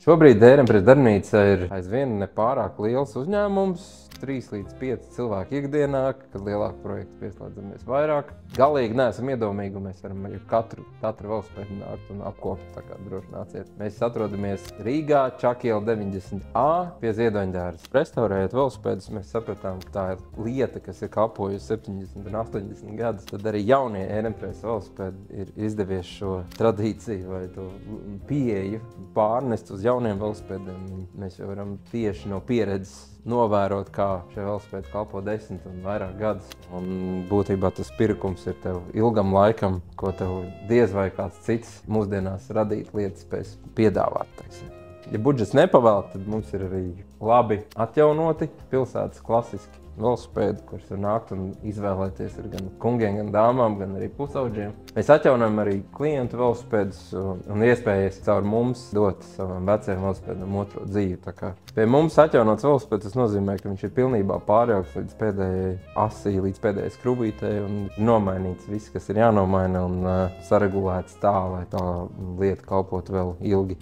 Šobrīd Ērenpresa darbnīca ir aizvien nepārāk liels uzņēmums, 3 līdz 5 cilvēku ikdienā, kad lielāku projektu pieslēdzamies vairāk. Galīgi neesam iedomīgi, un mēs varam arī katru velosipēdu nākt un apkopot, tā kā droši nāciet. Mēs atrodamies Rīgā, Čakiela 90A pie Ziedoņdārzas. Restaurējot velosipēdus, mēs sapratām, ka tā ir lieta, kas ir kalpojusi 70 un 80 gadus. Tad arī jaunie Ērenpresa velosipēdi ir izdevies šo tradīciju vai to pieeju pārnest uz jauniem velosipēdiem. Mēs jau varam tieši no pieredzes novērot, kā šie velosipēdi kalpo 10 un vairāk gadus. Un būtībā tas pirkums ir tev ilgam laikam, ko tev diez vai kāds cits mūsdienās radīt lietas spēs piedāvāt. Teiksim. Ja budžets nepavēl, tad mums ir arī labi atjaunoti pilsētas klasiski velosipēdi, kurus var nākt un izvēlēties ar gan kungiem, gan dāmām, gan arī pusauģiem. Mēs atjaunojam arī klientu velosipēdus un iespējas caur mums dot savam vecajam velosipēdam otro dzīvi. Tā kā pie mums atjaunots velosipēds, tas nozīmē, ka viņš ir pilnībā pārjaukts līdz pēdējai asī, līdz pēdējai skrubītei un nomainīts viss, kas ir jānomaina un saregulēts tā, lai tā lieta kalpotu vēl ilgi.